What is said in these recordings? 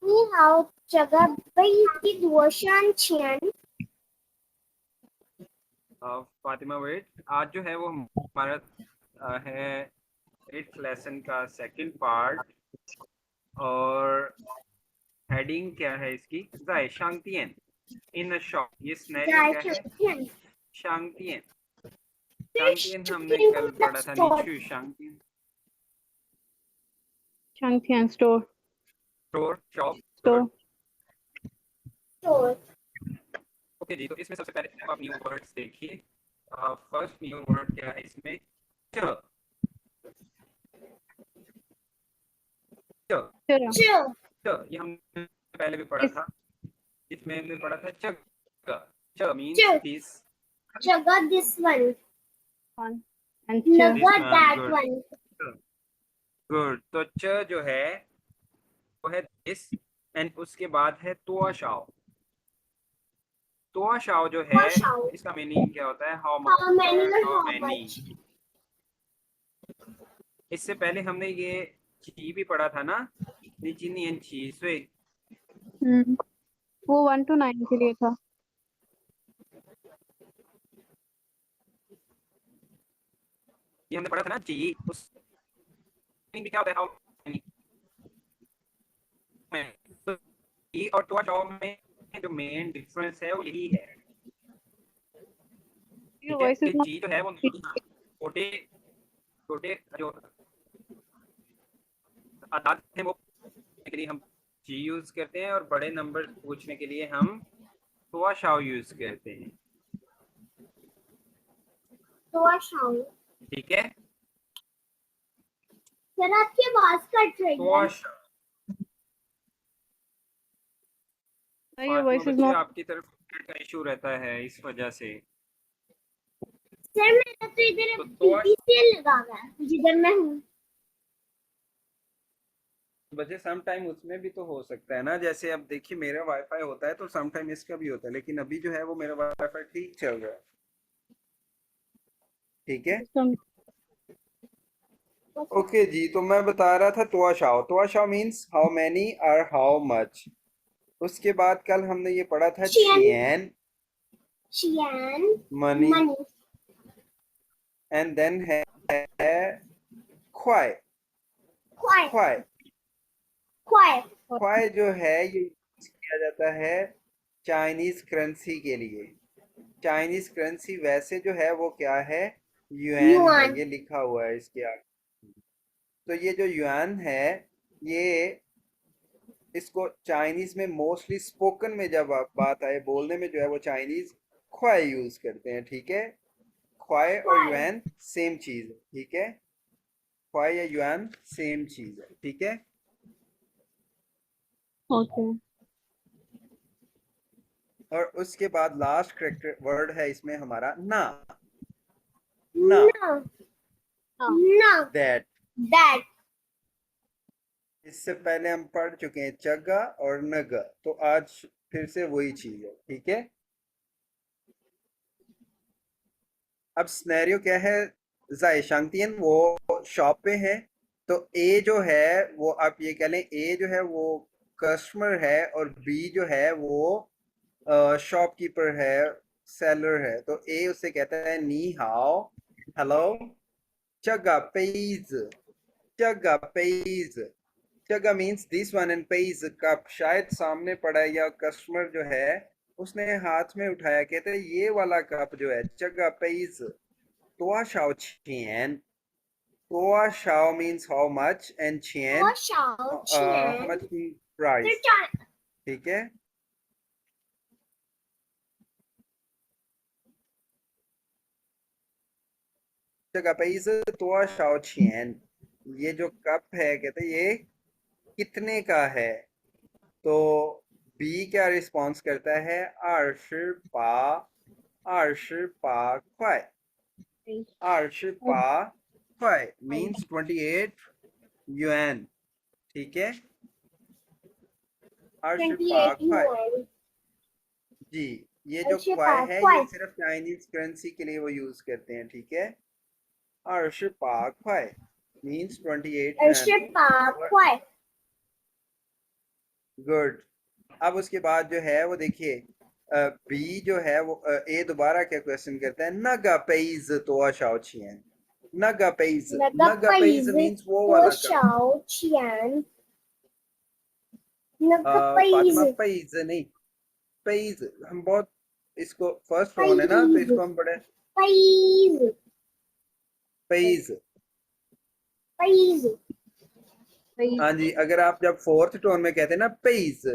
你好，这个杯子多少钱？ Fatima wait, आज जो है वो हमारा है 8th लेसन का सेकंड पार्ट। और हेडिंग क्या है इसकी? जाए शांतियन इन अ शॉप। ये सिनेरियो 在 क्या 这 है? 片 शांतियन। fish शांतियन हमने chicken कल in the पढ़ा था, store. नीचू शांतियन। Changtian store. Store, shop, Store. Store. Okay जी। तो इसमें सबसे पहले आप न्यू वर्ड्स देखिए। फर्स्ट न्यू वर्ड क्या है इसमें? च। च। Chura. 这 च ये हमने पहले भी पढ़ा Is था। इसमें हमने पढ़ा था च। च means 这 this. 这个 this one. one. And Naga chur. This one, that good. one. Good. तो च जो है वो है दिस, एंड उसके बाद है तुआ शाओ। तुआ शाओ जो है 多少 इसका मीनिंग क्या होता है? हाउ How मच many और or how how many. much? इससे पहले हमने ये ची भी पढ़ा था ना, निचिनी एंड ची स्वे। वो 1 to 9 के लिए था. ये हमने पढ़ा था ना ची, उस मीनिंग भी क्या होता है? How many. तो ची और तुआ शाओ में जो मेन डिफरेंस है वो यही है। Your ठीक है, voice is ये not ची जो है वो छोटे छोटे जो आदात हैं वो के लिए हम जी यूज करते हैं, और बड़े नंबर पूछने के लिए हम तुआ शाओ यूज करते हैं। 多少 ठीक है, सर आपकी आवाज कट रही तुआ है. शाओ। your voice is बच्चे not. आपकी तरफ का इशू रहता है इस वजह से। सर मेरा तो इधर तो तुआ पीपीसीएल लगा हुआ है जिधर मैं हूँ. बच्चे सम टाइम उसमें भी तो हो सकता है ना, जैसे अब देखिए मेरा वाईफाई होता है तो सम टाइम इसका भी होता है, लेकिन अभी जो है वो मेरा वाईफाई ठीक चल रहा है। ठीक है, System. ओके जी। तो मैं बता रहा था तुआ शाओ। तुआ शाओ मीन्स हाउ मैनी और हाउ मच। उसके बाद कल हमने ये पढ़ा था Qian. छियन, Qian money, money. And then है ख्वाई। Kwai. ख्वाई Kwai. ख्वाई जो है ये यूज किया जाता है चाइनीज करेंसी के लिए। चाइनीज करेंसी वैसे जो है वो क्या है? युआन है, Yuan. ये लिखा हुआ है इसके आगे। तो ये जो युआन है ये, इसको चाइनीज में मोस्टली स्पोकन में जब बात आए बोलने में जो है वो चाइनीज ख्वाई यूज करते हैं। ठीक है, ख्वाई और Kwai. युआन सेम चीज है। ठीक है, ख्वाई या युआन सेम चीज है। ठीक है, Okay. और उसके बाद लास्ट करेक्टर वर्ड है इसमें हमारा ना। ना, No. हाँ. No. दैट। That. इससे पहले हम पढ़ चुके हैं चगा और नगा, तो आज फिर से वही चीज है। ठीक है, अब स्नैरियो क्या है? जाए शांतियन वो शॉप पे है, तो ए जो है वो आप ये कह लें, ए जो है वो कस्टमर है, और बी जो है वो शॉपकीपर है, सेलर है। तो ए उससे कहता है नी हाओ, हेलो, चगा पेज। चगा पेज। चगा मीन्स दिस वन, एंड पेज कप शायद सामने पड़ा है, या कस्टमर जो है उसने हाथ में उठाया, कहते हैं ये वाला कप जो है चगा पेज। तुआ शाओ छियन। तुआ शाओ मीन्स हाउ मच, एंड छियन Or Shao how Qian. Much Sir, price. ठीक है, जगह पे इस तुआ शाओ छियन, ये जो कप है कहते हैं ये कितने का है? तो बी क्या रिस्पॉन्स करता है? 28块 28块 मीन्स 28 yuan। ठीक है, 28 28块 yuan. जी। ये जो क्वाई है ये 28 सिर्फ चाइनीज करेंसी के लिए वो यूज करते हैं। ठीक है, 28块 मीन्स 28 yuan। 28块. गुड। अब उसके बाद जो है वो देखिए बी जो है वो ए दोबारा क्या क्वेश्चन करता है, नगा पेइज तो शाओचियन। नगा पेइज, नगा पेइज 那个杯子 मींस वो 多 वाला कप। 少钱？那个 फातिमा 杯子 पेइज नहीं, पेइज हम बहुत, इसको फर्स्ट टोन है ना तो 杯 इसको 子 हम बड़े 杯子 पेइज। 杯子 Please. हाँ जी, अगर आप जब फोर्थ टोन में कहते हैं ना पेइज,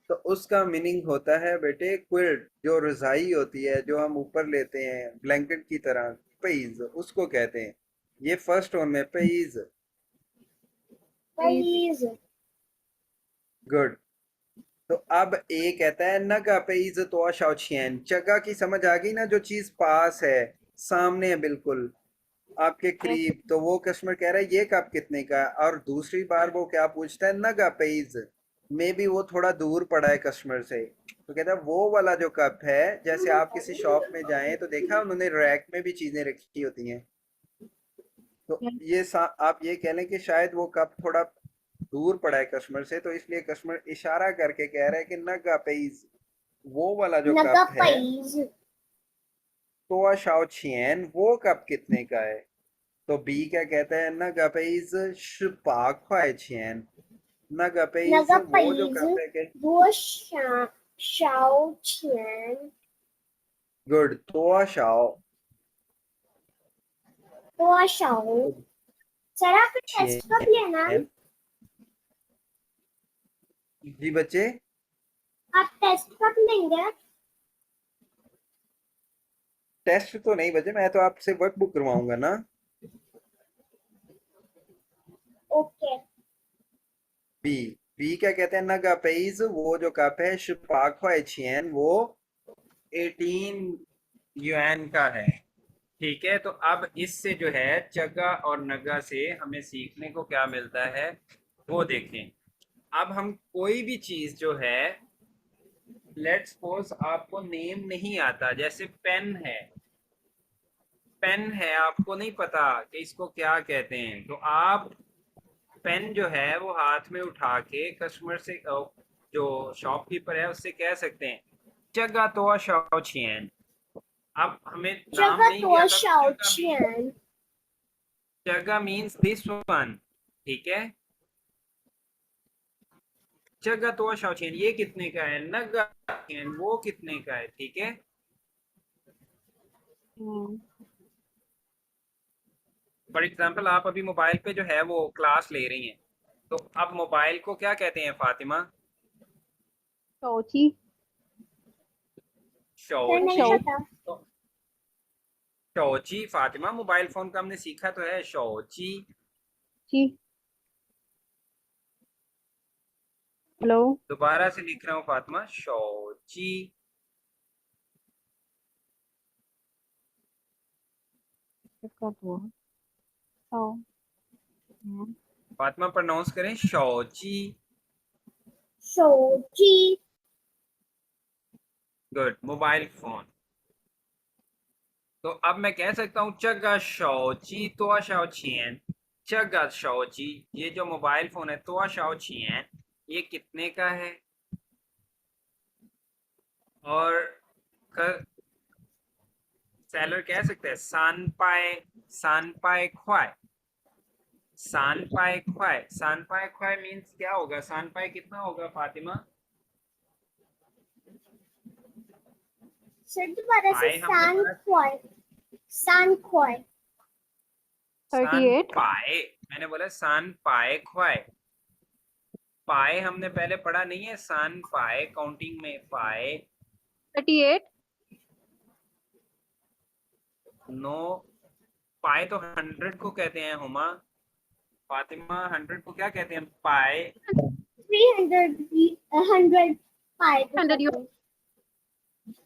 तो उसका मीनिंग होता है बेटे क्विल्ट, जो रजाई होती है जो हम ऊपर लेते हैं ब्लैंकेट की तरह, पेइज उसको कहते हैं। ये फर्स्ट टोन में पेइज। Please. 杯子 गुड। तो अब ए कहता है नगा पेइज तो शाओचियन, जगह की समझ आ गई ना, जो चीज पास है, सामने है बिल्कुल आपके करीब, तो वो कस्टमर कह रहा है ये कप कितने का है। और दूसरी बार वो क्या पूछता है, नगा पेइज, मे बी वो थोड़ा दूर पड़ा है कस्टमर से, तो कहता है वो वाला जो कप है, जैसे आप किसी शॉप में जाएं तो देखा उन्होंने रैक में भी चीजें रखी होती हैं, तो Yes. ये आप ये कह लें कि शायद वो कप थोड़ा दूर पड़ा है कस्टमर से, तो इसलिए कस्टमर इशारा करके कह रहा है कि नगा पेइज, वो वाला जो 那 कप 个 है 杯子 तो शाओ छियन, वो कप कितने का है। तो बी क्या कहता है, नगा पेइज शुपा ख्वाई छियन, नगा 那 पेइज 个 वो जो 杯 कप 子 है कि 多少钱？ गुड तो शाओ 多少？सर आपका टेस्ट कब लेना? छियन। जी बच्चे, आप टेस्ट कब लेंगे? टेस्ट तो नहीं बच्चे, मैं तो आपसे वर्कबुक करवाऊंगा ना। ओके बी, बी क्या कहते हैं, नगा पेइज वो जो कप है शुपा ख्वाई छियन, वो 18 युआन का है। ठीक है, तो अब इससे जो है चगा और नगा से हमें सीखने को क्या मिलता है वो देखें। अब हम कोई भी चीज जो है, लेट्स सपोज आपको नेम नहीं आता, जैसे पेन है, पेन है आपको नहीं पता कि इसको क्या कहते हैं, तो आप पेन जो है वो हाथ में उठा के कस्टमर से जो शॉपकीपर है उससे कह सकते हैं जगह तो शाओ छियन। अब हमें 这 नाम 个 नहीं भी 多 आता तो 少 जगह भी, 钱？ जगह मीन्स दिस वन। ठीक है, जगह तो शाओ छियन ये कितने का है, नगा छियन वो कितने का है। ठीक है, Hmm. फॉर एग्जाम्पल आप अभी मोबाइल पे जो है वो क्लास ले रही हैं, तो अब मोबाइल को क्या कहते हैं फातिमा, Shochi. सर नहीं शौची। Shochi. पता। तो शौची फातिमा, मोबाइल फोन का हमने सीखा तो है शौची। Hello. दोबारा से लिख रहा हूँ फातिमा, शौची। इसका तो Oh. Hmm. फातिमा प्रोनाउंस करें शौची। 手机 गुड, मोबाइल फोन। तो अब मैं कह सकता हूँ चगा शौची तो शाओ छियन, चगा शौची ये जो मोबाइल फोन है तो शाओ छियन ये कितने का है। और सेलर कह सकते हैं सान पाए ख्वाई, सान पाए ख्वाई, सान पाए ख्वाई मीन्स क्या होगा, सान पाए कितना होगा फातिमा। सर दोबारा से पाए हमने पढ़ा, सान खोए सान 38. पाए, मैंने बोला सान पाए ख्वाई, पाए हमने पहले पढ़ा नहीं है, सान पाए काउंटिंग में पाए 38. नो, पाए तो 100 को कहते हैं हुमा, फातिमा 100 को क्या कहते हैं, पाए। 300 100 पाए तो 100 कहते हैं।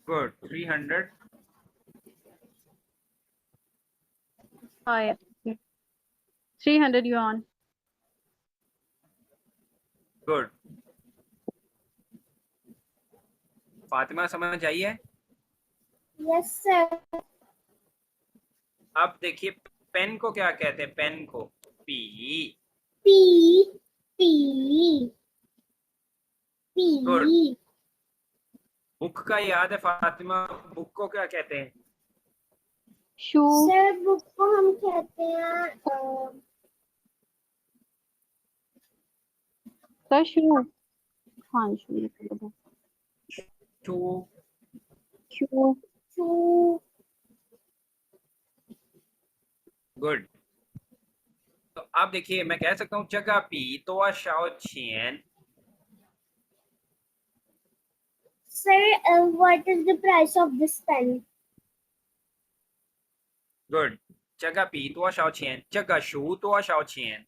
गुड, 300। 300 yuan. गुड, फातिमा समझ आई है। Yes sir. अब देखिए पेन को क्या कहते हैं, पेन को पी, पी पी का याद है फातिमा, बुक को क्या कहते हैं? शू सर बुक को हम कहते हैं सर शू हाँ शू शू। शू शू। गुड। तो आप देखिए, मैं कह सकता हूँ जगह पी तो शाओ छियन। Sir what is the price of this pen? Good. जगह पी तो शाओ छियन, जगह शू तो शाओ छियन।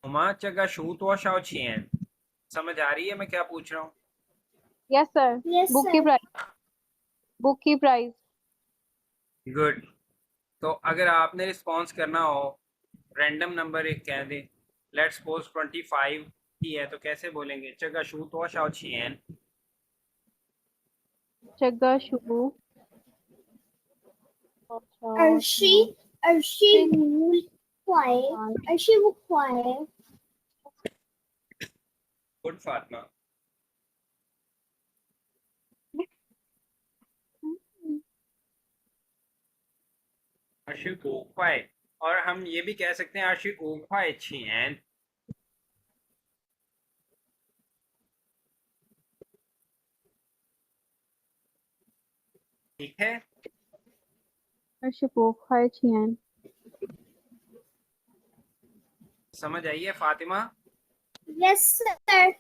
उमा जगह शू तो शाओ छियन। समझ आ रही है मैं क्या पूछ रहा हूँ? यस सर यस बुक की सर। प्राइस बुक की प्राइस गुड। तो अगर आपने रिस्पॉन्स करना हो, रैंडम नंबर एक कह दें, लेट्स सपोज 25 की है, तो कैसे बोलेंगे? जगह शू तो शाओ छियन। जगह शू अर्शी अर्शी वू क्वाए अर्शी वू क्वाए। गुड फातिमा। अर्शी ऊपाय, और हम ये भी कह सकते हैं अर्शी ऊपाय छियन। ठीक है। समझ आई है फातिमा? Yes sir.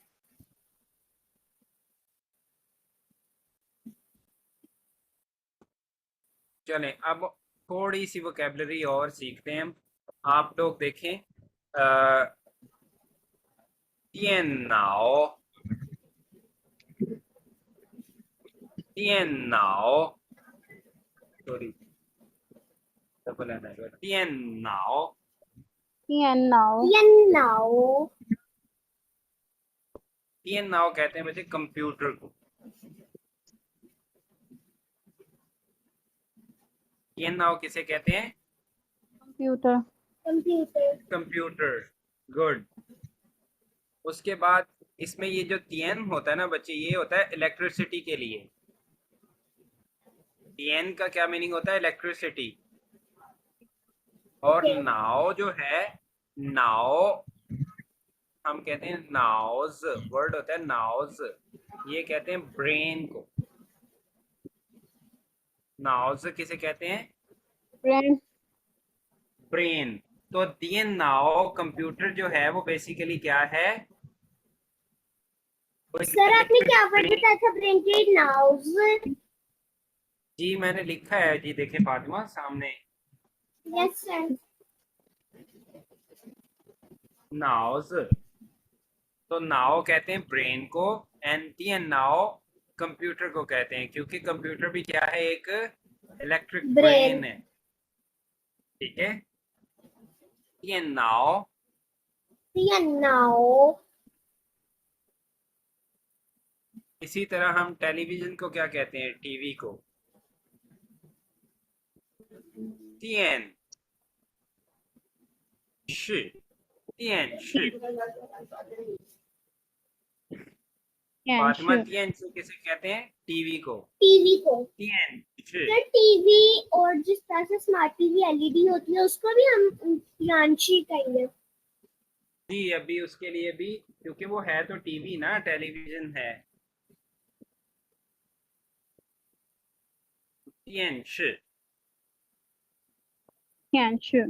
चलें अब थोड़ी सी वोकेबलरी और सीखते हैं हम। आप लोग देखें, तियन नाओ, तियन नाओ, सॉरी डबल एन है, तियन नाओ। Yan now यन नाओ। तियन नाओ कहते हैं बच्चे कंप्यूटर को। तियन नाओ किसे कहते हैं? computer computer. कंप्यूटर। गुड। उसके बाद इसमें ये जो तियन होता है ना बच्चे, ये होता है इलेक्ट्रिसिटी के लिए। तियन का क्या मीनिंग होता है? इलेक्ट्रिसिटी। और Okay. नाव जो है, नाव हम कहते हैं नाउज, वर्ड होता है नाउज, ये कहते हैं ब्रेन को। नाउज किसे कहते हैं? brain brain. तो दियन नाव कंप्यूटर जो है वो बेसिकली क्या है? सर आपने क्या वर्ड बताया था? ब्रेन के नाउज। जी मैंने लिखा है जी, देखे फातिमा सामने, यस सर। नाउज। तो नाव कहते हैं ब्रेन को, एंड दियन नाव कंप्यूटर को कहते हैं, क्योंकि कंप्यूटर भी क्या है? एक इलेक्ट्रिक ब्रेन है। ठीक है। दियन नाव। यन नाओ। इसी तरह हम टेलीविजन को क्या कहते हैं? टीवी को। तियन शी, तियन शी। and फातिमा shoe तियन शी किसे कहते हैं? टीवी को। टीवी को। तियन शी। सर टीवी और जिस तरह से स्मार्ट टीवी एलईडी होती है उसको भी हम यांशी कहेंगे। जी अभी उसके लिए भी, क्योंकि वो है तो टीवी ना, टेलीविजन है। तियन शी। and shoe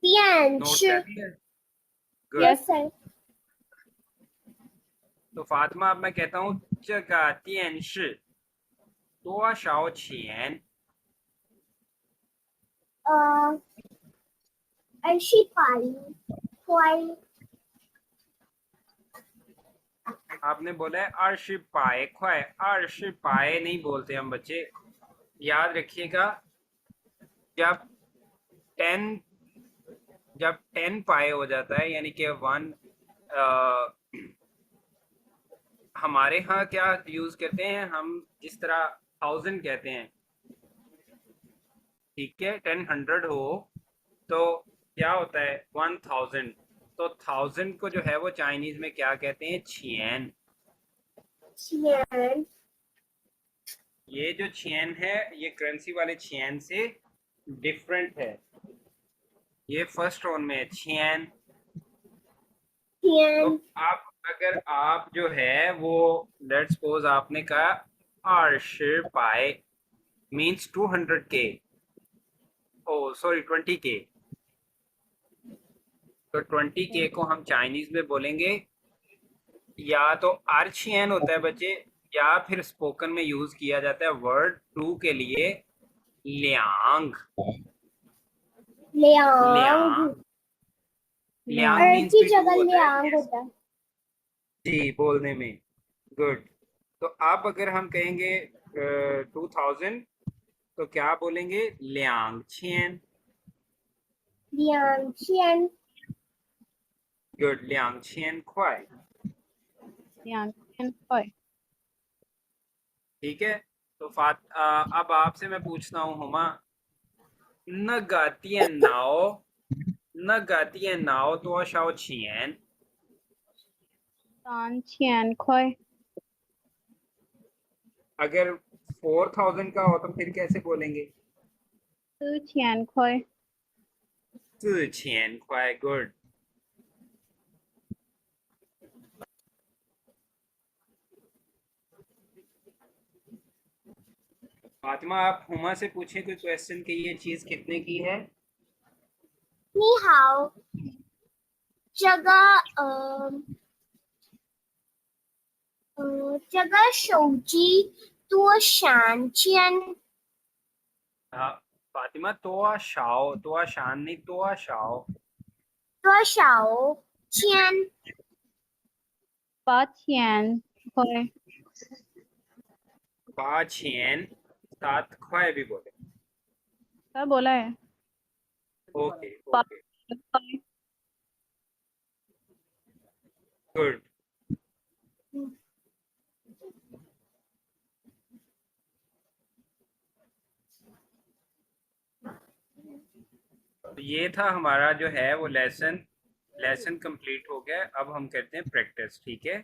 यांश। नोट कर लिया? गुड। Yes sir. तो फातिमा अब मैं कहता हूँ जगह तियन शी तो शाओ छियन। अर्शी पाई क्वाई। आपने बोला है अर्शी पाए ख्वाए, अर्शी पाए नहीं बोलते हम बच्चे, याद रखिएगा। जब 10 जब 10 पाए हो जाता है, यानी कि 1, हमारे यहाँ क्या यूज करते हैं हम, जिस तरह 1000 कहते हैं, ठीक है, 10 100 हो तो क्या होता है 1000। तो 1000 को जो है वो चाइनीज में क्या कहते हैं, छियन। छियन। ये जो छियन है ये करेंसी वाले छियन से डिफरेंट है। ये फर्स्ट रोन में है छियन। तो छियन। आप अगर आप जो है वो लेट्स सपोज आपने कहा 20 पाए मीन्स 200K, ओ सॉरी 20K। तो 20K को हम चाइनीज में बोलेंगे या तो आर्चियन होता है बच्चे, या फिर स्पोकन में यूज किया जाता है वर्ड टू के लिए लियांग। लियांग। लियांग अर्थ मीन्स की भी टू जगह होता है लियांग होता है। जी बोलने में। गुड। तो अब अगर हम कहेंगे 2000 तो क्या बोलेंगे, लियांग छियन। लियांग छियन। गुड, लियांग छियन ख्वाई। Liang Hoi. ठीक है। तो अब आपसे मैं पूछता हूँ हुमा, न गाती है नाओ, न गाती है नाओ तो शाओ छियन। Tan Qian Koi. अगर 4000 का हो तो फिर कैसे बोलेंगे, Tu Qian Koi. 4000 ख्वाई। गुड। फातिमा आप हुमा से पूछें कोई क्वेश्चन कि ये चीज कितने की है। 你好，这个这个手机多少钱？हाँ फातिमा, तो शाओ, तो शान नहीं, तो शाओ।多少钱？ Ba Qian Koi. 5 7 ख्वाई भी बोले। क्या बोला है? Okay Ba okay Koi. Good. तो ये था हमारा जो है वो लेसन कंप्लीट हो गया। अब हम करते हैं प्रैक्टिस, ठीक है।